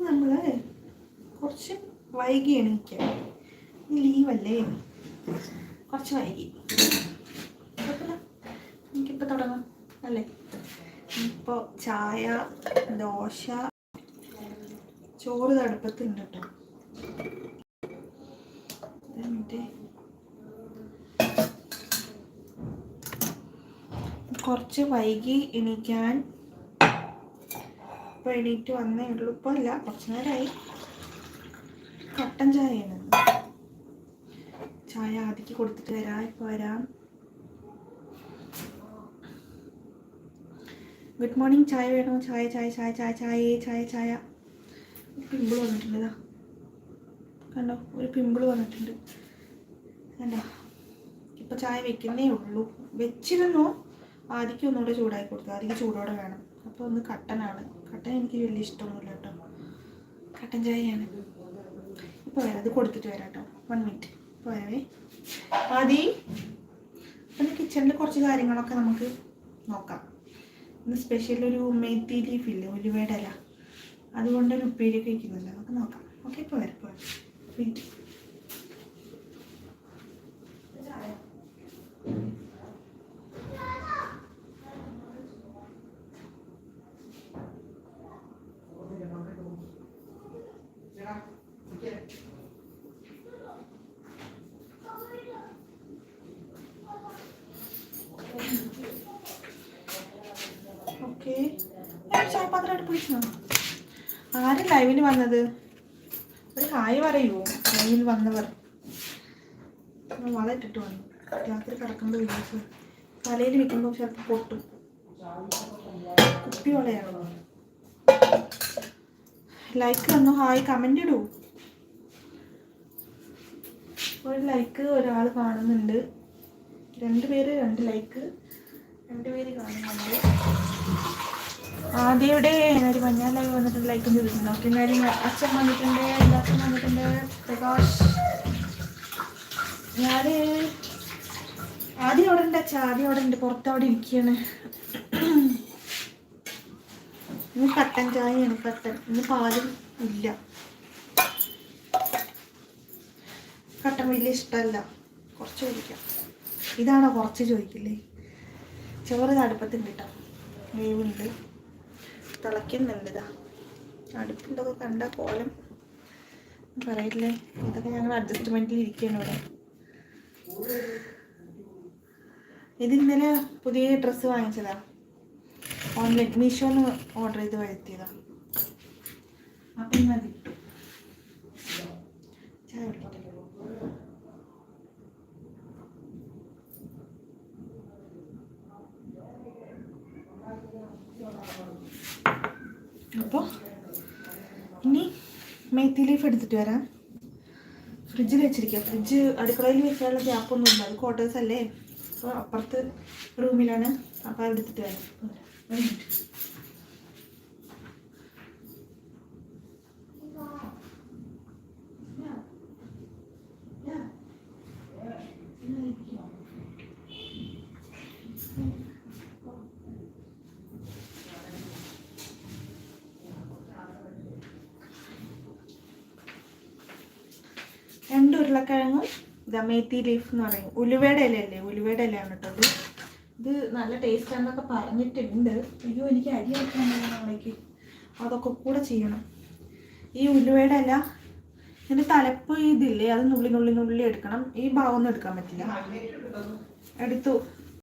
നമ്മൾ കുറച്ച് വൈകി എണീക്കാം. ലീവല്ലേ, കുറച്ച് വൈകി. എനിക്കിപ്പോൾ തുടങ്ങാം അല്ലേ? ഇപ്പോൾ ചായ, ദോശ, ചോറ് അടുപ്പത്തുണ്ട് കേട്ടോ. കുറച്ച് വൈകി എണീക്കാൻ. ഇപ്പോൾ എണീറ്റ് വന്നേ ഉള്ളൂ. ഇപ്പോൾ അല്ല, കുറച്ച് നേരമായി. കട്ടൻ ചായയാണ്. ചായ ആദ്യക്ക് കൊടുത്തിട്ട് വരാം. ഇപ്പോൾ വരാം. Good morning. ചായ വേണോ? ചായ ചായ ചായ ചായ ചായ ചായ ചായ. പിമ്പിൾ വന്നിട്ടുണ്ട്. ഇതാ കണ്ടോ, ഒരു പിമ്പിൾ വന്നിട്ടുണ്ട് കണ്ടോ. ഇപ്പോൾ ചായ വെക്കുന്നേ ഉള്ളൂ. വെച്ചിരുന്നു. ആദ്യക്ക് ഒന്നുകൂടെ ചൂടാക്കി കൊടുത്തു. ആദ്യക്ക് ചൂടോടെ വേണം. അപ്പോൾ ഒന്ന് കട്ടനാണ്. കട്ടൻ എനിക്ക് വലിയ ഇഷ്ടമൊന്നുമില്ല കേട്ടോ. കട്ടൻ ചായയാണ്. ഇപ്പോൾ വരാം. അത് കൊടുത്തിട്ട് വരാം കേട്ടോ. 1 മിനിറ്റ്. ഇപ്പോൾ വരാവേ. ആദ്യം പിന്നെ കിച്ചണിൽ കുറച്ച് കാര്യങ്ങളൊക്കെ നമുക്ക് നോക്കാം. ഇന്ന് സ്പെഷ്യൽ ഒരു മേത്തി ലീഫ് ഇല്ലേ, ഉലുവയുടെ ഇല, അതുകൊണ്ടൊരു ഉപ്പേരിയൊക്കെ വയ്ക്കുന്നുണ്ട്. നമുക്ക് നോക്കാം. ഓക്കെ, ഇപ്പോൾ വരാം. ഇപ്പോൾ വെയിറ്റ്. ഓക്കെ, ചായപാത്രം അടുപ്പ് പിടിച്ചോ? ആരും ലൈവിൽ വന്നത്? ഒരു ഹായ് പറയുമോ ലൈവിൽ വന്നവർ? വള ഇട്ടിട്ട് വന്നു. രാത്രി കിടക്കുമ്പോൾ വിളിച്ചു. തലയിൽ വെക്കുമ്പോൾ ചിലപ്പോൾ പൊട്ടും. കുപ്പി വളയാണോ? ലൈക്ക് തന്നു. ഹായ് കമൻ്റ് ഇടൂ. ഒരു ലൈക്ക് ഒരാൾ കാണുന്നുണ്ട്. 2 പേര് 2 ലൈക്ക്. 2 പേര് കാണുന്നുണ്ട്. ആദ്യയുടെ ഒരു മഞ്ഞ ലൈവ് വന്നിട്ടുണ്ട്. ലൈക്കും ചെയ്തിട്ടുണ്ട്. ഓക്കെ, കാര്യം അച്ഛൻ വന്നിട്ടുണ്ട്. അച്ഛൻ വന്നിട്ടുണ്ട്. പ്രകാശ്. ഞാൻ ആദ്യം അവിടെ ഉണ്ട്. അച്ഛാ ആദ്യം അവിടെ ഉണ്ട്. പുറത്തവിടെ ഇരിക്കുകയാണ്. ഇന്ന് കട്ടൻ ചായയാണ്. കട്ടൻ. ഇന്ന് പാലും ഇല്ല. കട്ടൻ വലിയ ഇഷ്ടമല്ല. കുറച്ച് ചോദിക്കാം. ഇതാണോ കുറച്ച് ചോദിക്കില്ലേ? ചോറ് അടുപ്പത്തുണ്ട് കേട്ടോ. വേവുണ്ട്, തിളയ്ക്കുന്നുണ്ട്. ഇതാ അടുപ്പിൻ്റെയൊക്കെ കണ്ട കോലം പറയില്ലേ. ഇതൊക്കെ ഞങ്ങൾ അഡ്ജസ്റ്റ്മെൻറ്റിൽ ഇരിക്കുകയാണ് ഇവിടെ. ഇത് ഇന്നലെ പുതിയ ഡ്രസ്സ് വാങ്ങിച്ചതാ. ഓൺലൈൻ മീഷോന്ന് ഓർഡർ ചെയ്ത് വരുത്തിയതാണ്. അപ്പം ഇന്ന് അത് ഇട്ടു. ചായ എടുത്തോട്ടെ. അപ്പോൾ ഇനി മേത്തി ലീഫ് എടുത്തിട്ട് വരാം. ഫ്രിഡ്ജിൽ വെച്ചിരിക്കുക. ഫ്രിഡ്ജ് അടുക്കളയിൽ വെച്ചാലുള്ള ഗ്യാപ്പൊന്നുമില്ല. അത് ക്വാർട്ടേഴ്സ് അല്ലേ. അപ്പോൾ അപ്പുറത്ത് റൂമിലാണ്. അപ്പോൾ എടുത്തിട്ട് വരാം. രണ്ട് ഉരുളക്കിഴങ്ങും ഇതാ മേത്തി ലീഫ് എന്ന് പറയും. ഉലുവയുടെ ഇലയല്ലേ, ഉലുവയുടെ ഇലയാണ് കേട്ടോ. ഇത് നല്ല ടേസ്റ്റ് ആണെന്നൊക്കെ പറഞ്ഞിട്ടുണ്ട്. അയ്യോ, എനിക്ക് അരി വെക്കാൻ നാളേക്ക് അതൊക്കെ കൂടെ ചെയ്യണം. ഈ ഉലുവയുടെ ഇല ഇതിൻ്റെ തലപ്പ് ഇതില്ലേ, അത് നുള്ളി എടുക്കണം. ഈ ഭാഗമൊന്നും എടുക്കാൻ പറ്റില്ല. എടുത്തു.